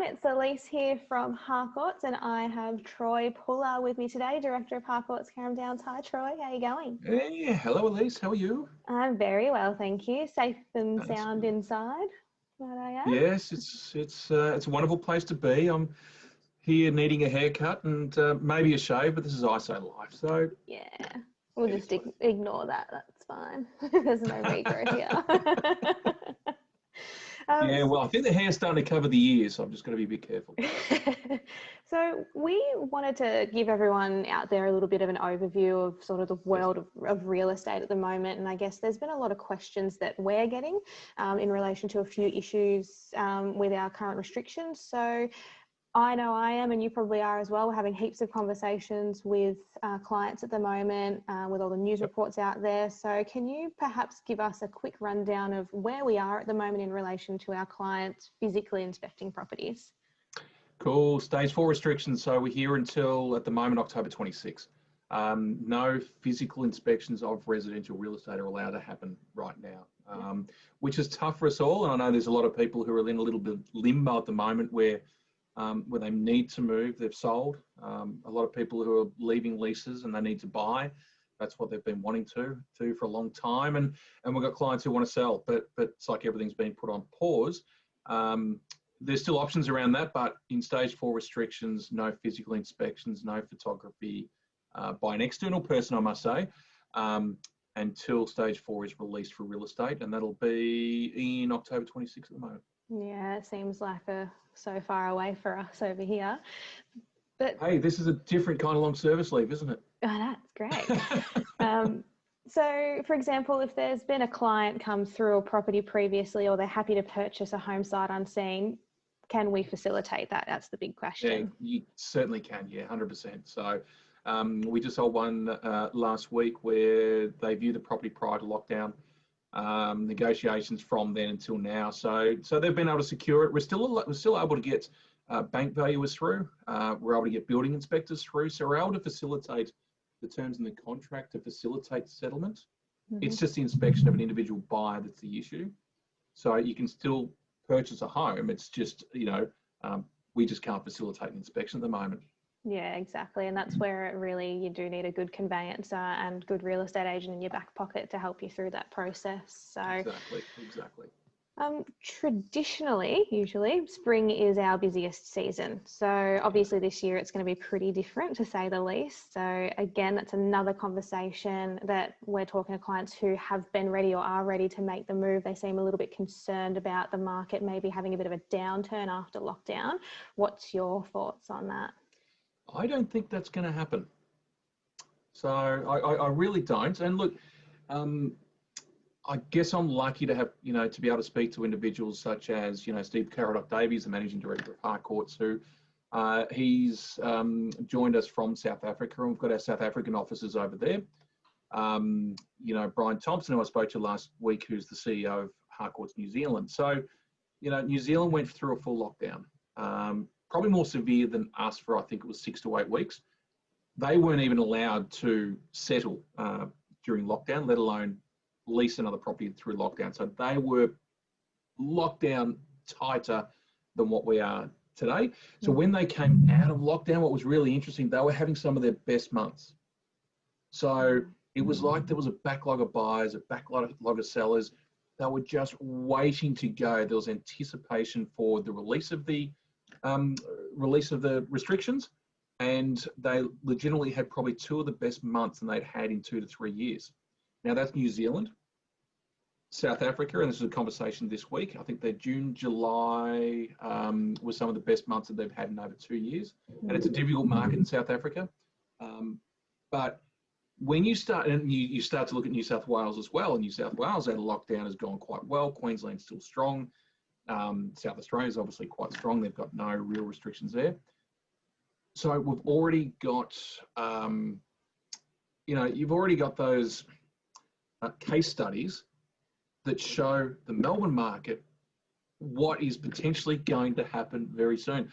It's Elise here from Harcourts, and I have Troy Puller with me today, Director of Harcourts Carrum Downs. Hi Troy, how are you going? Hey, hello Elise, how are you? I'm very well, thank you. Safe and That's sound good. inside, might I add? Yes, it's a wonderful place to be. I'm here needing a haircut and maybe a shave, but this is ISO life, so Yeah, we'll just excellent. ignore that. That's fine. There's no regrowth here. Yeah, well, I think the hair's starting to cover the ears, so I'm just going to be a bit careful. So we wanted to give everyone out there a little bit of an overview of sort of the Yes. world of real estate at the moment. And I guess there's been a lot of questions that we're getting in relation to a few issues with our current restrictions. So I know I am, and you probably are as well. We're having heaps of conversations with clients at the moment with all the news Yep. reports out there. So can you perhaps give us a quick rundown of where we are at the moment in relation to our clients physically inspecting properties? Cool. Stage 4 restrictions. So we're here until, at the moment, October 26th. No physical inspections of residential real estate are allowed to happen right now, which is tough for us all. And I know there's a lot of people who are in a little bit of limbo at the moment where they need to move, they've sold. A lot of people who are leaving leases and they need to buy. That's what they've been wanting to do for a long time. And we've got clients who want to sell, but it's like everything's been put on pause. There's still options around that, but in stage 4 restrictions, no physical inspections, no photography by an external person, I must say, until stage 4 is released for real estate, and that'll be in October 26th at the moment. Yeah, it seems like so far away for us over here. But hey, this is a different kind of long service leave, isn't it? oh, that's great. So, for example, if there's been a client come through a property previously, or they're happy to purchase a home sight unseen, can we facilitate that? That's the big Yeah, question. you certainly can. Yeah, 100%. So we just sold one last week where they viewed the property prior to lockdown. Negotiations from then until now. So they've been able to secure it. We're still able to get bank valuers through. We're able to get building inspectors through. So we're able to facilitate the terms in the contract to facilitate settlement. It's just the inspection of an individual buyer that's the issue. So you can still purchase a home. It's just, we just can't facilitate an inspection at the moment. Yeah, exactly. And that's where it really, you do need a good conveyancer and good real estate agent in your back pocket to help you through that process. So Exactly. Traditionally, usually, spring is our busiest season. So obviously this year it's going to be pretty different, to say the least. So again, that's another conversation that we're talking to clients who have been ready or are ready to make the move. They seem a little bit concerned about the market maybe having a bit of a downturn after lockdown. What's your thoughts on that? I don't think that's going to happen. So I really don't. And look, I guess I'm lucky to have, to be able to speak to individuals such as, Steve Caradoc-Davies, the Managing Director of Harcourts, who he's joined us from South Africa, and we've got our South African offices over there. Brian Thompson, who I spoke to last week, who's the CEO of Harcourts New Zealand. So, New Zealand went through a full lockdown, probably more severe than us for, I think it was 6 to 8 weeks. They weren't even allowed to settle during lockdown, let alone lease another property through lockdown. So they were locked down tighter than what we are today. So when they came out of lockdown, what was really interesting, they were having some of their best months. So it was like there was a backlog of buyers, a backlog of sellers. They were just waiting to go. There was anticipation for the release of the restrictions, and they legitimately had probably 2 of the best months than they'd had in 2 to 3 years. Now that's New Zealand. South Africa, and this is a conversation this week, I think their June, July was some of the best months that they've had in over 2 years. And it's a difficult market in South Africa. But when you start, and you start to look at New South Wales as well, and New South Wales, that lockdown has gone quite well. Queensland's still strong. South Australia is obviously quite strong. They've got no real restrictions there. So we've already got, you've already got those case studies that show the Melbourne market what is potentially going to happen very soon.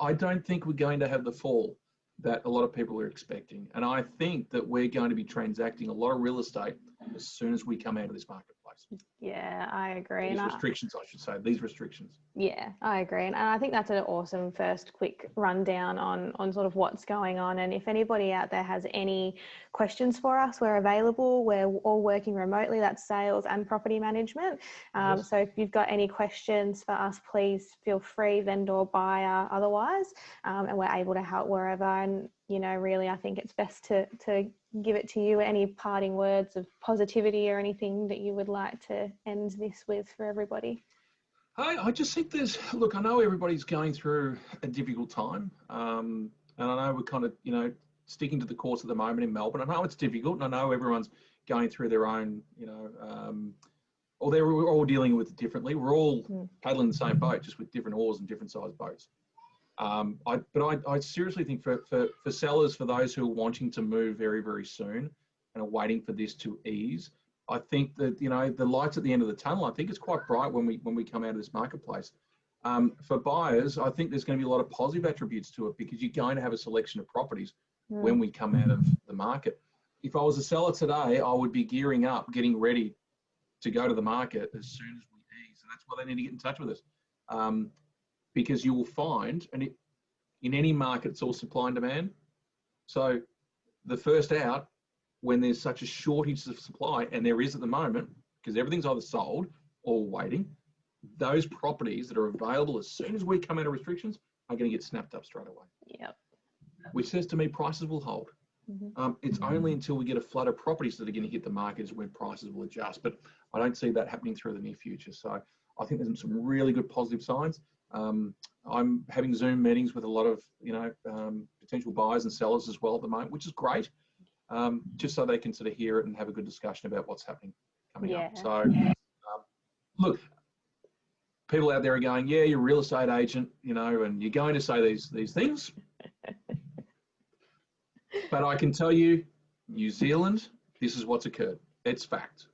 I don't think we're going to have the fall that a lot of people are expecting. And I think that we're going to be transacting a lot of real estate as soon as we come out of this marketplace. place. Yeah, I agree. These restrictions, I should say, these restrictions. Yeah, I agree. And I think that's an awesome first quick rundown on sort of what's going on. And if anybody out there has any questions for us, we're available. We're all working remotely. That's sales and property management. Yes. So if you've got any questions for us, please feel free, vendor, buyer, otherwise. And we're able to help wherever. And, you know, really, I think it's best to give it to you. Any parting words of positivity or anything that you would like to end this with for everybody? I just think look, I know everybody's going through a difficult time. And I know we're kind of, you know, sticking to the course at the moment in Melbourne. I know it's difficult, and I know everyone's going through their own, you know, or we're all dealing with it differently. We're all paddling the same boat, just with different oars and different sized boats. I seriously think for sellers, for those who are wanting to move very, very soon and are waiting for this to ease, I think that, you know, the lights at the end of the tunnel, I think it's quite bright when we come out of this marketplace. For buyers, I think there's going to be a lot of positive attributes to it, because you're going to have a selection of properties when we come out of the market. If I was a seller today, I would be gearing up, getting ready to go to the market as soon as we ease. And that's why they need to get in touch with us. Because you will find, and in any market, it's all supply and demand. So the first out, when there's such a shortage of supply, and there is at the moment, because everything's either sold or waiting, those properties that are available as soon as we come out of restrictions are going to get snapped up straight away. Yep. Which says to me, prices will hold. It's only until we get a flood of properties that are going to hit the market is when prices will adjust. But I don't see that happening through the near future. So I think there's some really good positive signs. I'm having Zoom meetings with a lot of, you know, potential buyers and sellers as well at the moment, which is great. Just so they can sort of hear it and have a good discussion about what's happening coming up. So, look, people out there are going, yeah, you're a real estate agent, you know, and you're going to say these things. But I can tell you, New Zealand, this is what's occurred. It's fact.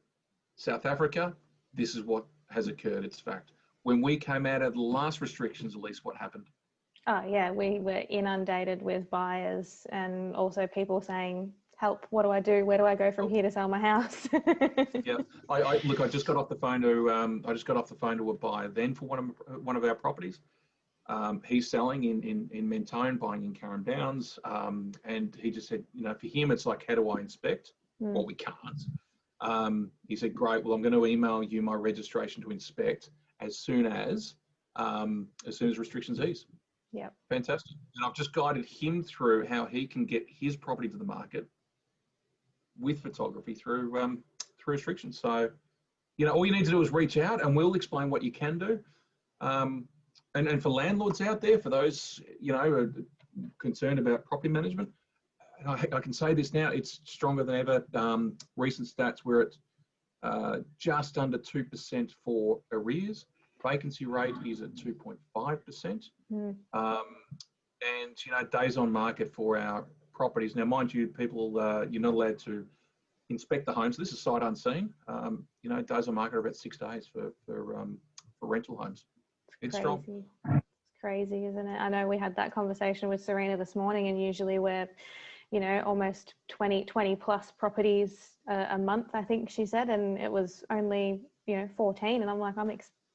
South Africa, this is what has occurred. It's fact. When we came out of the last restrictions, at least what happened? Oh, yeah, we were inundated with buyers and also people saying, help, what do I do? Where do I go from here to sell my house? Yeah, look, I just got off the phone to a buyer then for one of our properties. He's selling in Mentone, buying in Carrum Downs, and he just said, you know, for him it's like, how do I inspect? Well, we can't. He said, great. Well, I'm going to email you my registration to inspect as soon as restrictions ease. Yeah, fantastic. And I've just guided him through how he can get his property to the market with photography through restrictions. So, you know, all you need to do is reach out, and we'll explain what you can do. And for landlords out there, for those, you know, concerned about property management, I can say this now, it's stronger than ever. Recent stats, we're at just under 2% for arrears. Vacancy rate is at 2.5%. And, you know, days on market for our properties. Now, mind you, people, you're not allowed to inspect the homes. This is sight unseen. You know, days on market are about 6 days for rental homes. It's crazy. strong. It's crazy, isn't it? I know we had that conversation with Serena this morning, and usually we're, you know, almost 20 plus properties a month, I think she said, and it was only, you know, 14. And I'm like,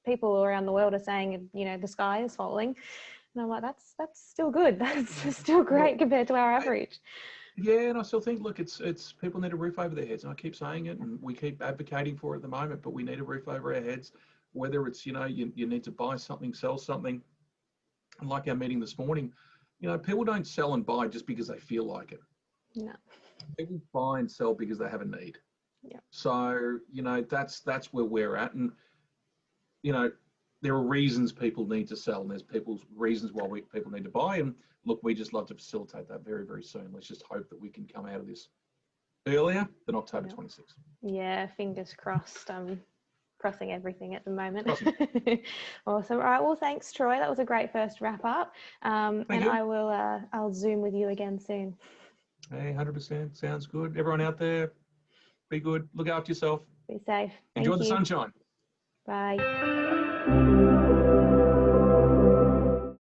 people around the world are saying, you know, the sky is falling. And I'm like, that's still good. That's still great compared to our average. Yeah, and I still think, look, it's people need a roof over their heads. And I keep saying it, and we keep advocating for it at the moment, but we need a roof over our heads. Whether it's, you know, you need to buy something, sell something. And like our meeting this morning, you know, people don't sell and buy just because they feel like it. No. People buy and sell because they have a need. Yeah. So, you know, that's where we're at. And, you know, there are reasons people need to sell, and there's people's reasons why people need to buy. And look, we just love to facilitate that very, very soon. Let's just hope that we can come out of this earlier than October 26th. Yeah, fingers crossed. Crossing everything at the moment. Awesome. All right. Well, thanks, Troy. That was a great first wrap up. And I'll Zoom with you again soon. Hey, 100%. Sounds good. Everyone out there, be good. Look after yourself. Be safe. Enjoy the sunshine. Bye.